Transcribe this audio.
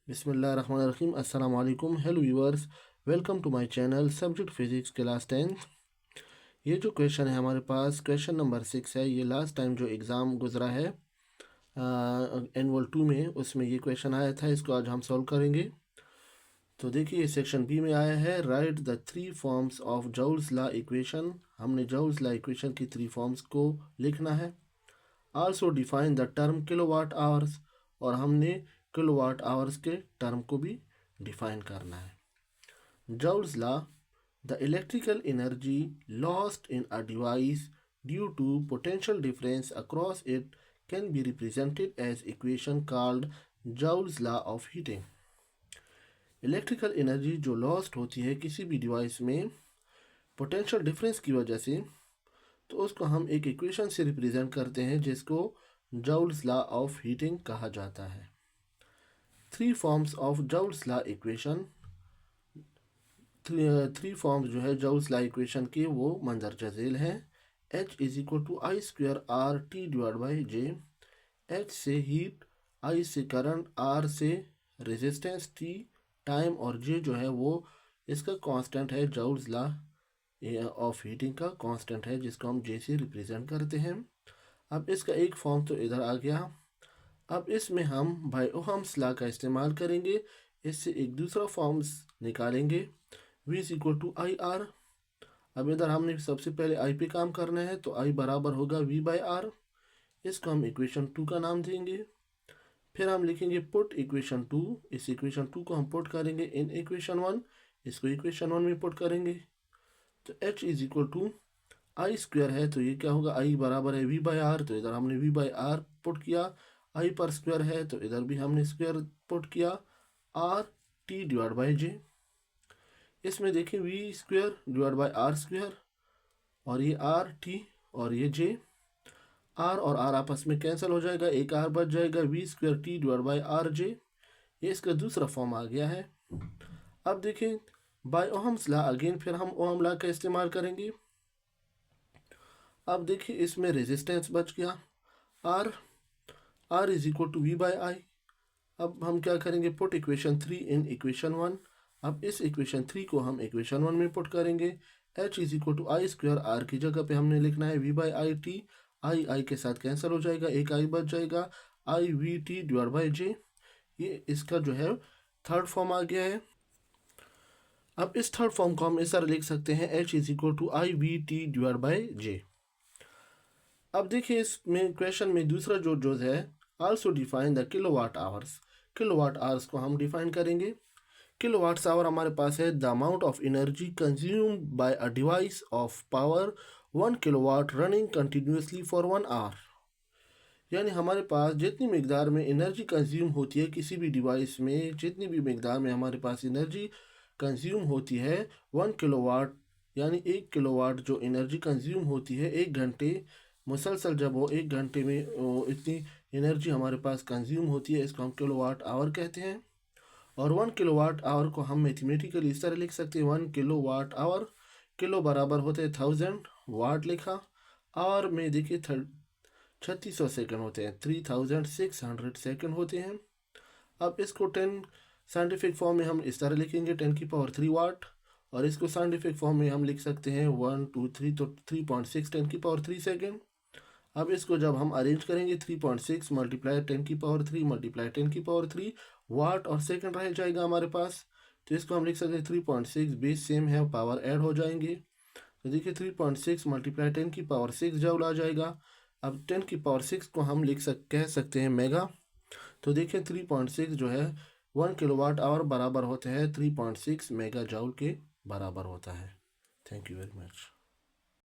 बिस्मिल्लाहिर्रहमानिर्रहीम। अस्सलाम वालेकुम। Hello viewers, welcome to my channel. Subject physics class 10। ये जो क्वेश्चन है हमारे पास क्वेश्चन नंबर 6 है। ये लास्ट टाइम जो एग्ज़ाम गुजरा है एनुअल 2 में, उसमें ये क्वेश्चन आया था। इसको आज हम सॉल्व करेंगे। तो देखिए, सेक्शन बी में आया है, right the 3 forms of joules law equation. हमने जॉल्स लॉ इक्वेशन की 3 फॉर्म्स को लिखना है। Also define the term kilowatt hours, और हमने किलोवाट आवर्स के टर्म को भी डिफाइन करना है। Joule's law: the electrical energy lost in a device due to potential difference across it can be represented as equation called Joule's law of heating. Electrical energy जो lost होती है किसी भी डिवाइस में पोटेंशियल डिफरेंस की वजह से, तो उसको हम एक इक्वेशन से रिप्रेजेंट करते हैं जिसको जॉल्स लॉ ऑफ हीटिंग कहा जाता है। 3 forms of joules law equation, 3 forms जो है जॉल्स लॉ इक्वेशन के वो मंदरजा झेल हैं। H is equal to I square R T divide by J. H से हीट, I से करंट, R से रेजिस्टेंस, T टाइम, और J जो है वो इसका कांस्टेंट है, जॉल्स लॉ ऑफ हीटिंग का कांस्टेंट है, जिसको हम J से रिप्रेजेंट करते हैं। अब इसका एक फॉर्म तो इधर आ गया। अब इसमें हम बाय ओहम्स लॉ का इस्तेमाल करेंगे। इससे एक दूसरा फॉर्म्स निकालेंगे, V is equal to I R. अब इधर हमने सबसे पहले I पे काम करना है, तो I बराबर होगा V बाई आर। इसको हम इक्वेशन 2 का नाम देंगे। फिर हम लिखेंगे पुट इक्वेशन 2। इस इक्वेशन 2 को हम पुट करेंगे इन इक्वेशन 1, इसको इक्वेशन 1 में पुट करेंगे। तो H is equal to I square है, तो ये क्या होगा, I बराबर है V बाई आर। तो इधर हमने V बाई आर पुट किया। I पर स्क्वायर है, तो इधर भी हमने स्क्वायर पुट किया। R T divide by J. इसमें देखिए V square divide by R square, और ये R T और ये J। R और R आपस में कैंसिल हो जाएगा, एक R बच जाएगा, V square T divide by R J. ये इसका दूसरा फॉर्म आ गया है। अब देखिए बाय ओहम्स लॉ अगेन, फिर हम ओहम लॉ का इस्तेमाल करेंगे। अब देखिए इसमें रेजिस्टेंस बच गया R is equal to V by I. अब हम क्या करेंगे, पुट इक्वेशन 3 इन इक्वेशन 1। अब इस इक्वेशन 3 को हम इक्वेशन 1 में पुट करेंगे। H is equal to I square, R की जगह पे हमने लिखना है V by I T. I के साथ कैंसिल हो जाएगा, एक I बच जाएगा, I V T divide by J. ये इसका जो है थर्ड फॉर्म आ गया है। अब इस थर्ड फॉर्म को हम इस तरह लिख सकते हैं, H is equal to I V T divide by J. अब देखिए इसमें क्वेश्चन में दूसरा जो है, also define the kilowatt hours. Kilowatt hours को हम डिफाइन करेंगे। किलोवाट्स आवर हमारे पास है, the amount of energy consumed by a device of power 1 kilowatt running continuously for 1 hour. यानी हमारे पास जितनी मिकदार में एनर्जी कंज्यूम होती है किसी भी डिवाइस में, जितनी भी मिकदार में हमारे पास एनर्जी कंज्यूम होती है 1 किलोवाट, यानी 1 किलोवाट जो एनर्जी कंज्यूम होती है 1 घंटे मुसलसल, जब वो 1 घंटे में इतनी एनर्जी हमारे पास कंज्यूम होती है, इसको हम किलोवाट आवर कहते हैं। और 1 किलोवाट आवर को हम मैथमेटिकली इस तरह लिख सकते हैं, 1 किलोवाट आवर, किलो बराबर होते हैं 1000, वाट लिखा, आवर में देखिए 3600 सेकंड होते हैं, 3600 सेकंड होते हैं। अब इसको 10 साइंटिफिक फॉर्म में हम इस तरह लिखेंगे, 10 की पावर 3 वाट, और इसको साइंटिफिक फॉर्म में हम लिख सकते हैं 1 2 3, तो 3.6 10 की पावर 3 सेकेंड। अब इसको जब हम अरेंज करेंगे, 3.6 मल्टीप्लाई 10 की पावर 3 मल्टीप्लाई 10 की पावर 3 वाट और सेकंड रह जाएगा हमारे पास। तो इसको हम लिख सकते हैं 3.6, बेस सेम है, पावर ऐड हो जाएंगे। तो देखिए 3.6 मल्टीप्लाई 10 की पावर 6 जूल आ जाएगा। अब 10 की पावर 6 को हम कह सकते हैं मेगा। तो देखिए 3.6 जो है 1 किलोवाट आवर बराबर होते हैं 3.6 मेगा जूल के बराबर होता है। Thank you very much.